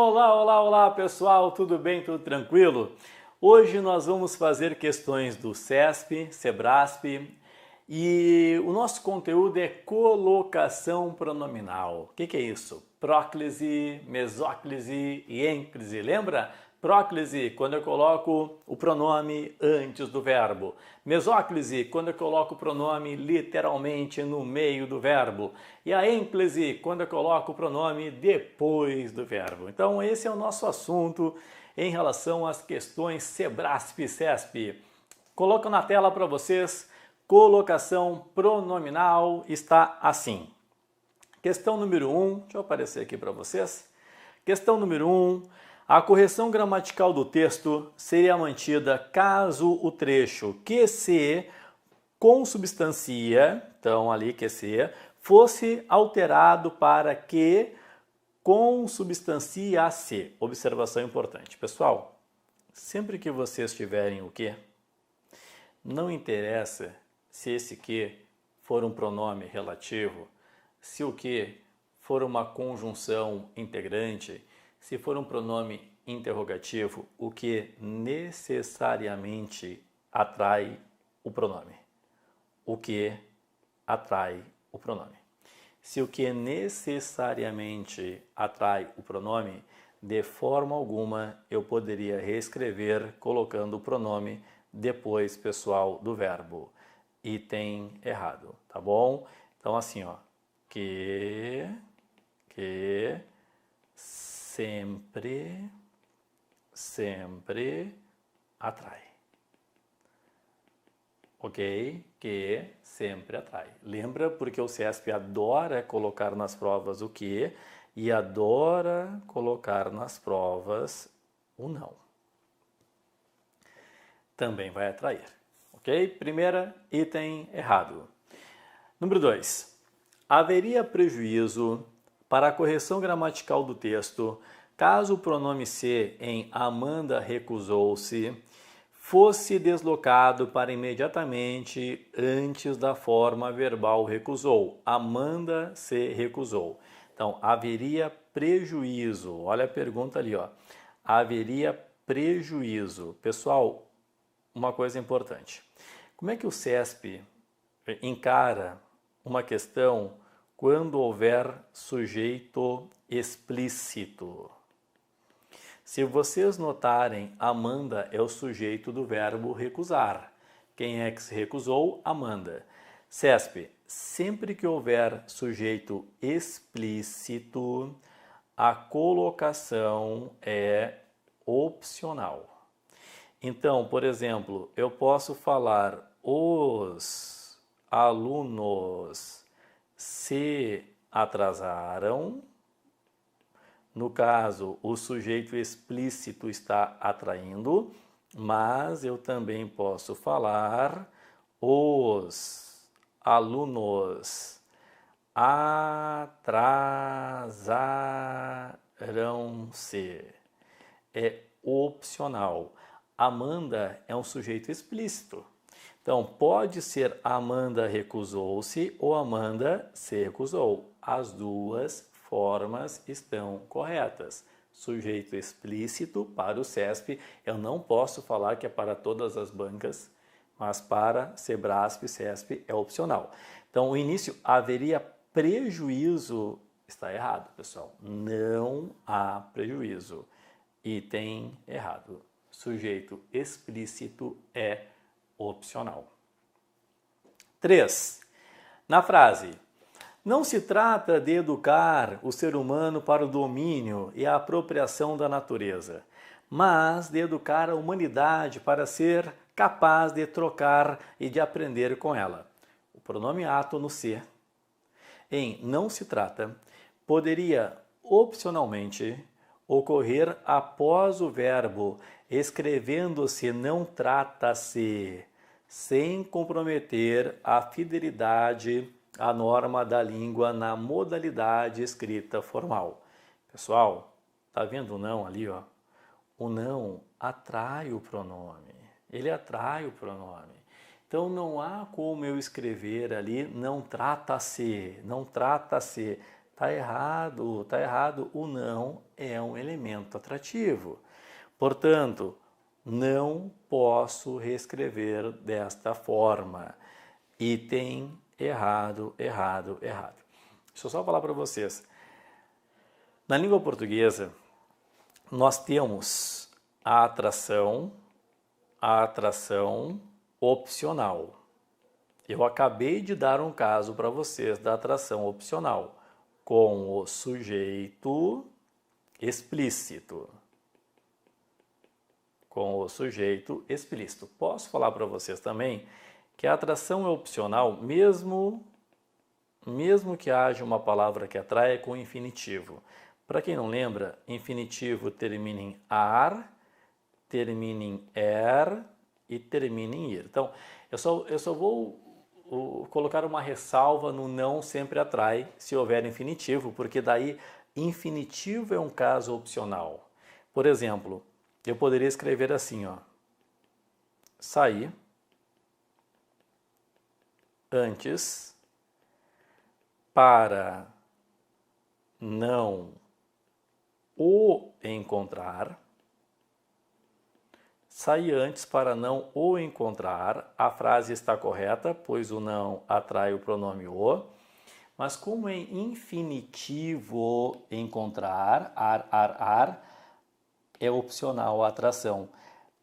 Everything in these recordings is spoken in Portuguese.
Olá, olá, olá pessoal, tudo bem, tudo tranquilo? Hoje nós vamos fazer questões do CESP, SEBRASP e o nosso conteúdo é colocação pronominal. O que é isso? Próclise, mesóclise e ênclise, lembra? Próclise, quando eu coloco o pronome antes do verbo. Mesóclise, quando eu coloco o pronome literalmente no meio do verbo. E a ênclise, quando eu coloco o pronome depois do verbo. Então, esse é o nosso assunto em relação às questões SEBRASP e CESP. Coloco na tela para vocês, colocação pronominal está assim. Questão número 1, deixa eu aparecer aqui para vocês. Questão número 1. A correção gramatical do texto seria mantida caso o trecho que se consubstancia, então ali que se, fosse alterado para que consubstancia-se. Observação importante. Pessoal, sempre que vocês tiverem o que, não interessa se esse que for um pronome relativo, se o que for uma conjunção integrante, se for um pronome interrogativo, o que necessariamente atrai o pronome. O que atrai o pronome. Se o que necessariamente atrai o pronome, de forma alguma eu poderia reescrever colocando o pronome depois, pessoal, do verbo. Item errado, tá bom? Então assim, ó, que sempre atrai. Ok? Que sempre atrai. Lembra porque o CESP adora colocar nas provas o que e adora colocar nas provas o não. Também vai atrair. Ok? Primeira, item errado. Número 2. Haveria prejuízo para a correção gramatical do texto caso o pronome se em Amanda recusou-se fosse deslocado para imediatamente antes da forma verbal recusou. Amanda se recusou. Então, haveria prejuízo. Olha a pergunta ali, ó. Haveria prejuízo. Pessoal, uma coisa importante. Como é que o CESP encara uma questão quando houver sujeito explícito? Se vocês notarem, Amanda é o sujeito do verbo recusar. Quem é que se recusou? Amanda. CESP, sempre que houver sujeito explícito, a colocação é opcional. Então, por exemplo, eu posso falar os alunos se atrasaram. No caso, o sujeito explícito está atraindo, mas eu também posso falar os alunos atrasaram-se. É opcional. Amanda é um sujeito explícito. Então, pode ser Amanda recusou-se ou Amanda se recusou. As duas formas estão corretas. Sujeito explícito para o CESP, eu não posso falar que é para todas as bancas, mas para SEBRASP e CESP é opcional. Então, o início haveria prejuízo, está errado, pessoal. Não há prejuízo. Item errado. Sujeito explícito é opcional. 3. Na frase, não se trata de educar o ser humano para o domínio e a apropriação da natureza, mas de educar a humanidade para ser capaz de trocar e de aprender com ela. O pronome ato no se, em não se trata, poderia opcionalmente ocorrer após o verbo, escrevendo-se não trata-se, sem comprometer a fidelidade à norma da língua na modalidade escrita formal. Pessoal, tá vendo o não ali, ó? O não atrai o pronome. Ele atrai o pronome. Então não há como eu escrever ali não trata-se, não trata-se. Tá errado, tá errado. O não é um elemento atrativo. Portanto, não posso reescrever desta forma. Item errado, errado, errado. Deixa eu só falar para vocês. Na língua portuguesa, nós temos a atração opcional. Eu acabei de dar um caso para vocês da atração opcional, com o sujeito explícito. Com o sujeito explícito. Posso falar para vocês também que a atração é opcional, mesmo que haja uma palavra que atraia com infinitivo. Para quem não lembra, infinitivo termina em ar, termina em er e termina em ir. Então, eu só vou colocar uma ressalva no não sempre atrai, se houver infinitivo, porque daí infinitivo é um caso opcional. Por exemplo, eu poderia escrever assim, ó, sair antes para não o encontrar. Sair antes para não o encontrar. A frase está correta, pois o não atrai o pronome o. Mas como é infinitivo encontrar, ar, é opcional a atração.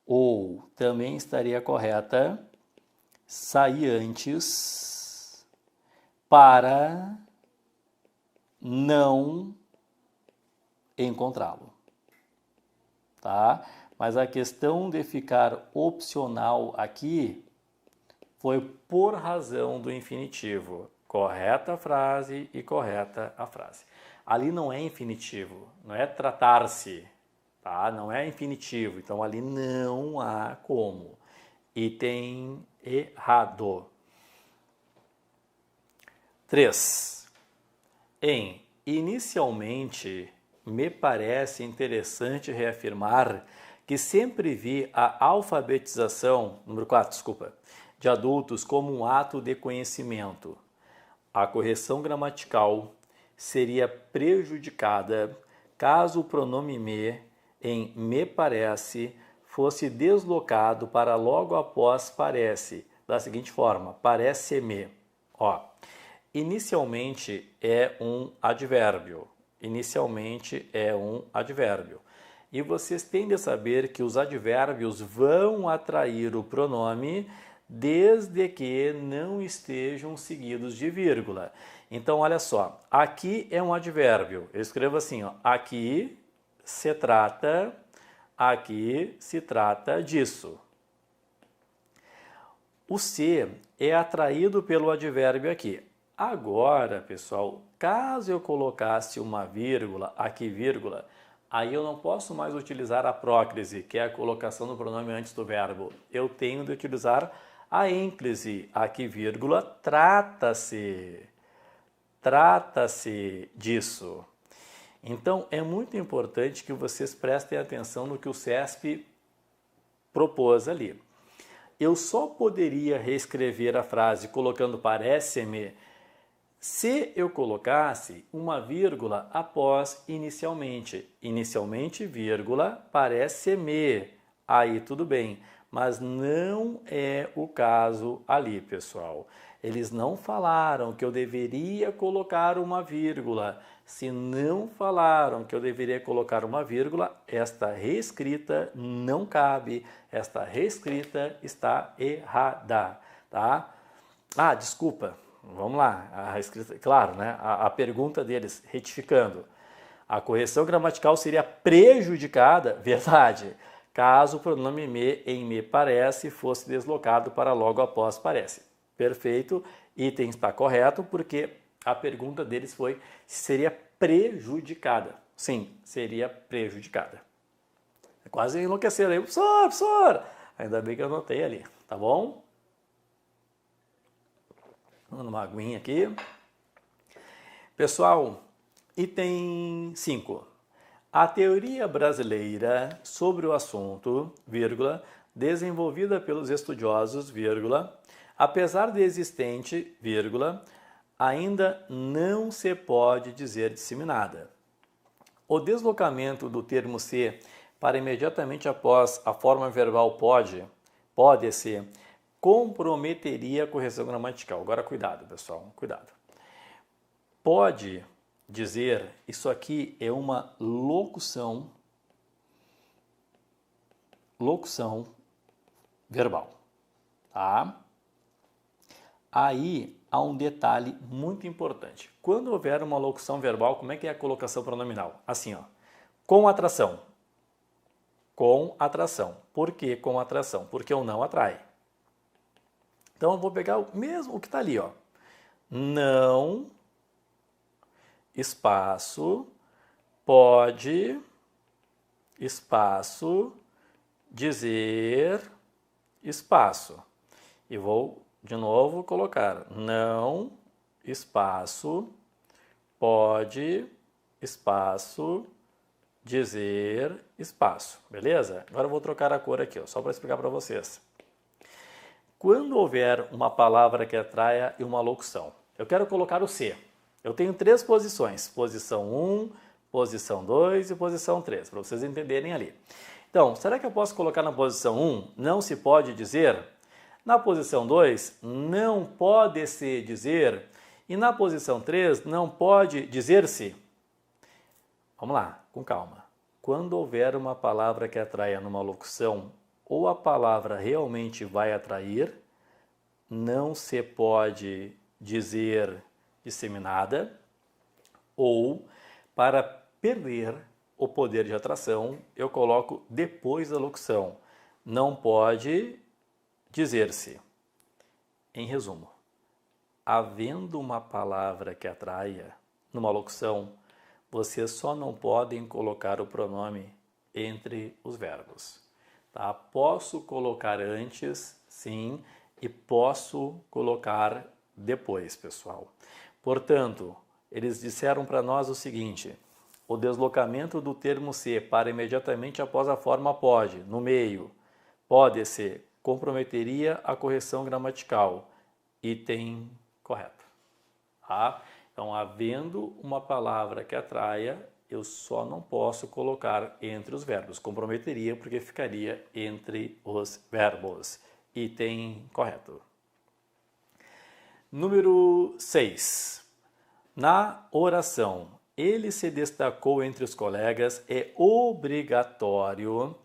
Ou também estaria correta, sair antes para não encontrá-lo. Tá? Mas a questão de ficar opcional aqui foi por razão do infinitivo. Correta a frase e correta a frase. Ali não é infinitivo, não é tratar-se, tá? Não é infinitivo, então ali não há como. Item errado. 3. Inicialmente, me parece interessante reafirmar que sempre vi a alfabetização, número 4, de adultos como um ato de conhecimento. A correção gramatical seria prejudicada caso o pronome me, em me parece, fosse deslocado para logo após parece, da seguinte forma, parece-me. Ó, inicialmente é um advérbio. Inicialmente é um advérbio. E vocês têm de saber que os advérbios vão atrair o pronome desde que não estejam seguidos de vírgula. Então, olha só, aqui é um advérbio. Eu escrevo assim, ó, aqui se trata disso. O se é atraído pelo advérbio aqui. Agora, pessoal, caso eu colocasse uma vírgula, aqui vírgula, aí eu não posso mais utilizar a próclise, que é a colocação do pronome antes do verbo. Eu tenho de utilizar a ênclise, aqui vírgula, trata-se disso. Então, é muito importante que vocês prestem atenção no que o CESP propôs ali. Eu só poderia reescrever a frase colocando parece-me se eu colocasse uma vírgula após inicialmente. Inicialmente, vírgula, parece-me. Aí tudo bem, mas não é o caso ali, pessoal. Eles não falaram que eu deveria colocar uma vírgula. Se não falaram que eu deveria colocar uma vírgula, esta reescrita não cabe. Esta reescrita está errada, tá? Ah, desculpa. Vamos lá, a escrita, claro, né? A pergunta deles, retificando. A correção gramatical seria prejudicada, verdade, caso o pronome me em me parece fosse deslocado para logo após parece. Perfeito, item está correto, porque a pergunta deles foi se seria prejudicada. Sim, seria prejudicada. Quase enlouqueceram aí, professor! Ainda bem que eu anotei ali, tá bom? Dando uma aguinha aqui. Pessoal, item 5. A teoria brasileira sobre o assunto, vírgula, desenvolvida pelos estudiosos, vírgula, apesar de existente, vírgula, ainda não se pode dizer disseminada. O deslocamento do termo se para imediatamente após a forma verbal pode-se, comprometeria a correção gramatical. Agora cuidado, pessoal, cuidado. Pode dizer, isso aqui é uma locução verbal, tá? Aí há um detalhe muito importante. Quando houver uma locução verbal, como é que é a colocação pronominal? Assim, ó, com atração. Com atração. Por que com atração? Porque o não atrai. Então eu vou pegar o mesmo, o que está ali, ó. Não, espaço, pode, espaço, dizer, espaço. E vou de novo colocar não, espaço, pode, espaço, dizer, espaço. Beleza? Agora eu vou trocar a cor aqui, ó, só para explicar para vocês. Quando houver uma palavra que atraia e uma locução, eu quero colocar o se. Eu tenho 3 posições, posição 1, posição 2 e posição 3, para vocês entenderem ali. Então, será que eu posso colocar na posição 1, não se pode dizer? Na posição 2, não pode se dizer. E na posição 3, não pode dizer-se. Vamos lá, com calma. Quando houver uma palavra que atraia numa locução, ou a palavra realmente vai atrair, não se pode dizer disseminada, ou para perder o poder de atração, eu coloco depois da locução. Não pode dizer-se. Em resumo, havendo uma palavra que atraia numa locução, vocês só não podem colocar o pronome entre os verbos. Tá? Posso colocar antes, sim, e posso colocar depois, pessoal. Portanto, eles disseram para nós o seguinte: o deslocamento do termo se para imediatamente após a forma pode, no meio, pode-se, comprometeria a correção gramatical. Item correto. Tá? Então, havendo uma palavra que atraia, eu só não posso colocar entre os verbos. Comprometeria porque ficaria entre os verbos. Item correto. Número 6. Na oração, ele se destacou entre os colegas, é obrigatório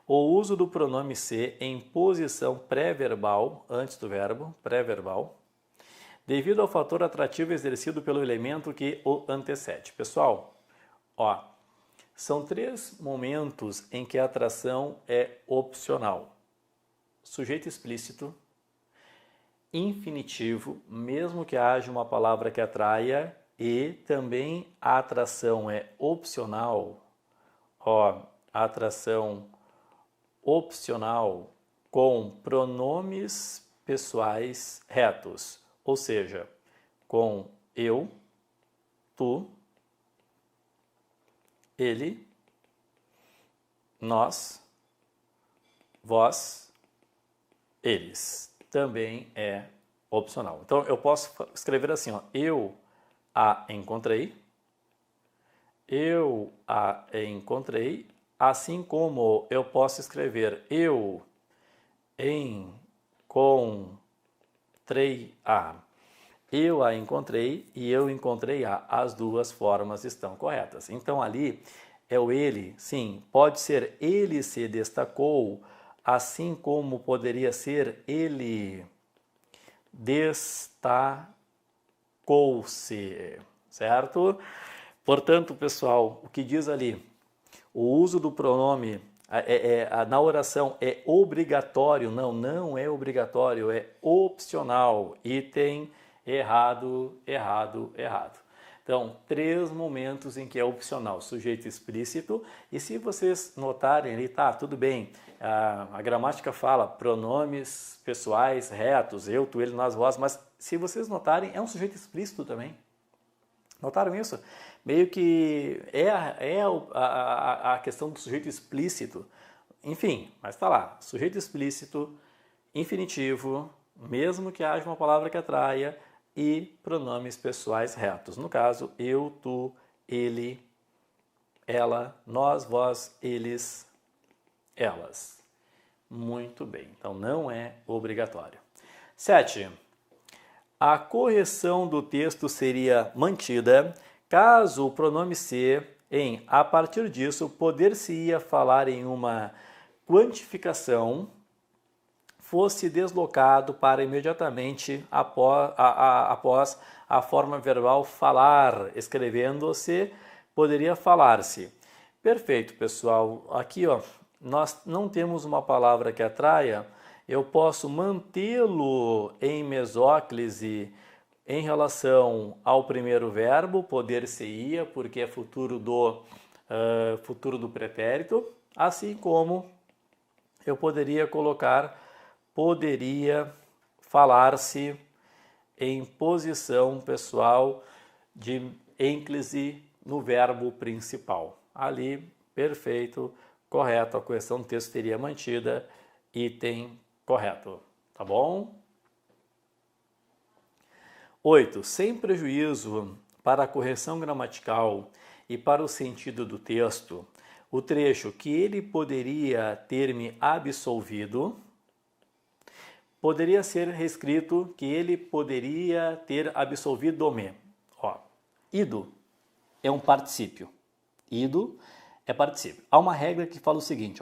o uso do pronome se em posição pré-verbal, antes do verbo, pré-verbal, devido ao fator atrativo exercido pelo elemento que o antecede. Pessoal, ó, são 3 momentos em que a atração é opcional. Sujeito explícito, infinitivo, mesmo que haja uma palavra que atraia, e também a atração é opcional. Ó, a atração opcional com pronomes pessoais retos, ou seja, com eu, tu, ele, nós, vós, eles. Também é opcional. Então, eu posso escrever assim, ó, eu a encontrei, eu a encontrei, assim como eu posso escrever eu encontrei a. Eu a encontrei e eu encontrei a. As 2 formas estão corretas. Então, ali é o ele, sim, pode ser ele se destacou, assim como poderia ser ele destacou-se, certo? Portanto, pessoal, o que diz ali? O uso do pronome na oração é obrigatório? Não, não é obrigatório, é opcional. Item errado, errado, errado. Então, 3 momentos em que é opcional, sujeito explícito, e se vocês notarem ali, tá, tudo bem, a gramática fala pronomes pessoais retos, eu, tu, ele, nós, vós, mas se vocês notarem, é um sujeito explícito também. Notaram isso? Meio que é a questão do sujeito explícito. Enfim, mas está lá, sujeito explícito, infinitivo, mesmo que haja uma palavra que atraia, e pronomes pessoais retos. No caso, eu, tu, ele, ela, nós, vós, eles, elas. Muito bem, então não é obrigatório. 7. A correção do texto seria mantida caso o pronome ser, a partir disso, poder-se-ia falar em uma quantificação, fosse deslocado para imediatamente após a forma verbal falar, escrevendo-se, poderia falar-se. Perfeito, pessoal. Aqui, nós não temos uma palavra que atraia, eu posso mantê-lo em mesóclise em relação ao primeiro verbo, poder-se-ia, porque é futuro do pretérito, assim como eu poderia colocar poderia falar-se em posição pessoal de ênclise no verbo principal. Ali, perfeito, correto, a correção do texto teria mantida, item correto, tá bom? 8. Sem prejuízo para a correção gramatical e para o sentido do texto, o trecho que ele poderia ter-me absolvido poderia ser reescrito que ele poderia ter absolvido-me. Ido é um particípio. Ido é particípio. Há uma regra que fala o seguinte,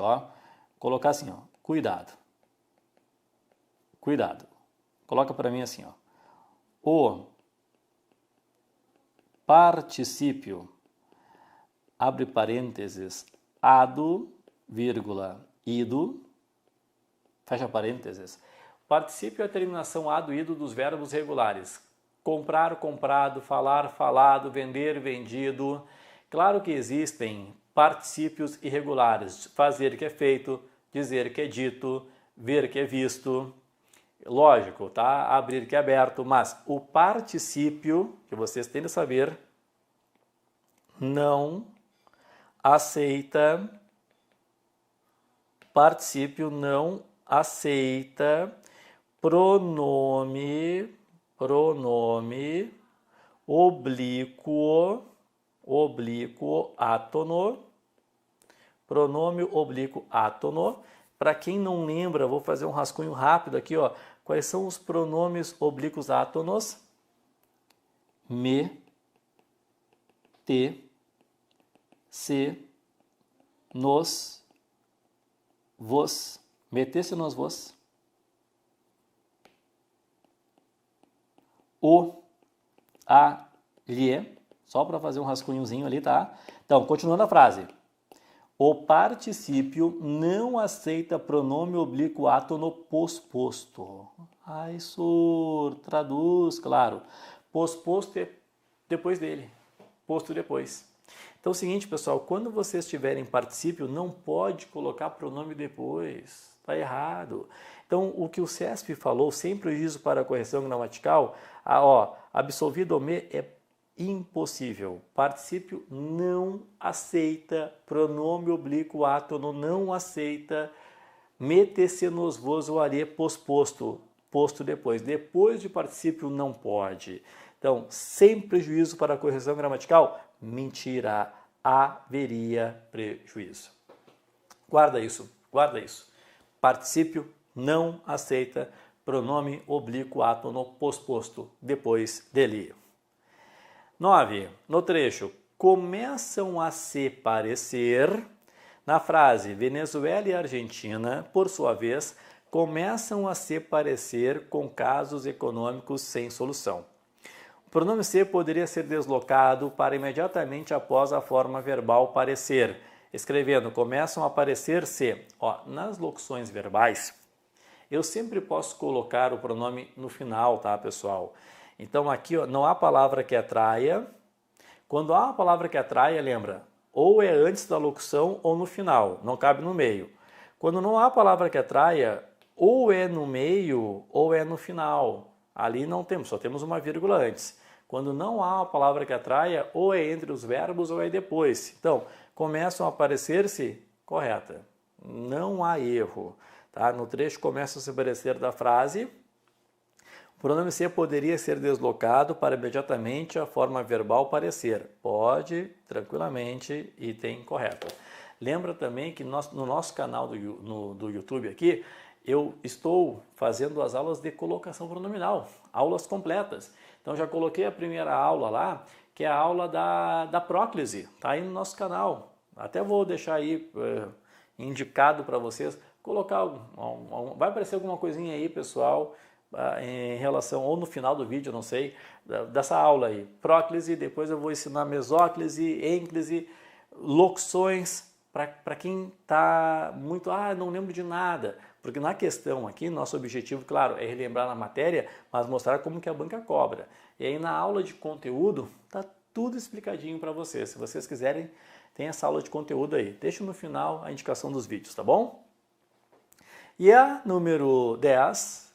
colocar assim, cuidado. Cuidado. Coloca para mim assim, o particípio, abre parênteses, ado, vírgula, ido, fecha parênteses. Particípio é a terminação ado, ido dos verbos regulares. Comprar, comprado, falar, falado, vender, vendido. Claro que existem particípios irregulares. Fazer que é feito, dizer que é dito, ver que é visto. Lógico, tá? Abrir que é aberto. Mas o particípio, que vocês têm de saber, não aceita. Particípio não aceita pronome oblíquo átono, pronome oblíquo átono. Para quem não lembra, vou fazer um rascunho rápido aqui, Quais são os pronomes oblíquos átonos? Me, te, se, nos, vos. Me, se, nos, vos. O, a, lhe, só para fazer um rascunhozinho ali, tá? Então, continuando a frase. O particípio não aceita pronome oblíquo átono posposto. Isso traduz, claro. Posposto é depois dele, posto depois. Então é o seguinte, pessoal, quando vocês tiverem particípio, não pode colocar pronome depois. Está errado. Então, o que o CESP falou, sem prejuízo para a correção gramatical, absolvido-me é impossível. Particípio não aceita, pronome oblíquo átono não aceita, mete-se nos vos ou aria posposto, posto depois. Depois de particípio não pode. Então, sem prejuízo para a correção gramatical, mentira, haveria prejuízo. Guarda isso, guarda isso. Particípio não aceita pronome oblíquo átono posposto depois dele. 9. No trecho, começam a se parecer, na frase Venezuela e Argentina, por sua vez, começam a se parecer com casos econômicos sem solução. O pronome ser poderia ser deslocado para imediatamente após a forma verbal parecer, escrevendo começam a aparecer-se. Nas locuções verbais, eu sempre posso colocar o pronome no final, tá, pessoal? Então aqui não há palavra que atraia. Quando há uma palavra que atraia, lembra, ou é antes da locução ou no final, não cabe no meio. Quando não há palavra que atraia, ou é no meio ou é no final. Ali não temos, só temos uma vírgula antes. Quando não há uma palavra que atraia, ou é entre os verbos ou é depois. Então, começam a aparecer-se, correta. Não há erro. Tá? No trecho começa a se aparecer da frase. O O pronome ser poderia ser deslocado para imediatamente a forma verbal parecer. Pode, tranquilamente, item correto. Lembra também que no nosso canal do YouTube aqui, eu estou fazendo as aulas de colocação pronominal, aulas completas. Então já coloquei a primeira aula lá, que é a aula da próclise, tá aí no nosso canal. Até vou deixar aí indicado para vocês, colocar, vai aparecer alguma coisinha aí, pessoal, em relação, ou no final do vídeo, não sei, dessa aula aí. Próclise, depois eu vou ensinar mesóclise, ênclise, locuções, para quem está muito, não lembro de nada. Porque na questão aqui, nosso objetivo, claro, é relembrar na matéria, mas mostrar como que a banca cobra. E aí na aula de conteúdo, tá tudo explicadinho para vocês. Se vocês quiserem, tem essa aula de conteúdo aí. Deixo no final a indicação dos vídeos, tá bom? E a número 10,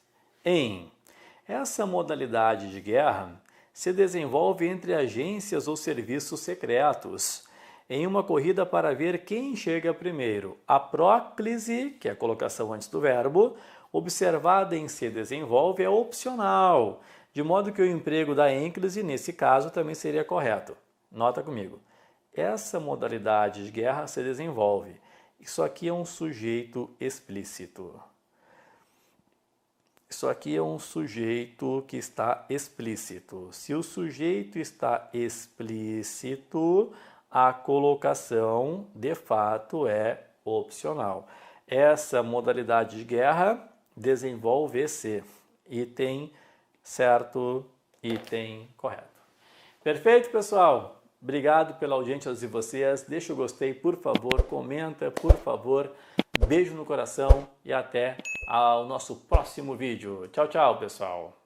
essa modalidade de guerra se desenvolve entre agências ou serviços secretos, em uma corrida para ver quem chega primeiro. A próclise, que é a colocação antes do verbo, observada em se desenvolve, é opcional, de modo que o emprego da ênclise, nesse caso, também seria correto. Nota comigo. Essa modalidade de guerra se desenvolve. Isso aqui é um sujeito explícito. Isso aqui é um sujeito que está explícito. Se o sujeito está explícito, a colocação, de fato, é opcional. Essa modalidade de guerra desenvolve-se. Item certo, item correto. Perfeito, pessoal? Obrigado pela audiência de vocês. Deixa o gostei, por favor. Comenta, por favor. Beijo no coração e até ao nosso próximo vídeo. Tchau, tchau, pessoal.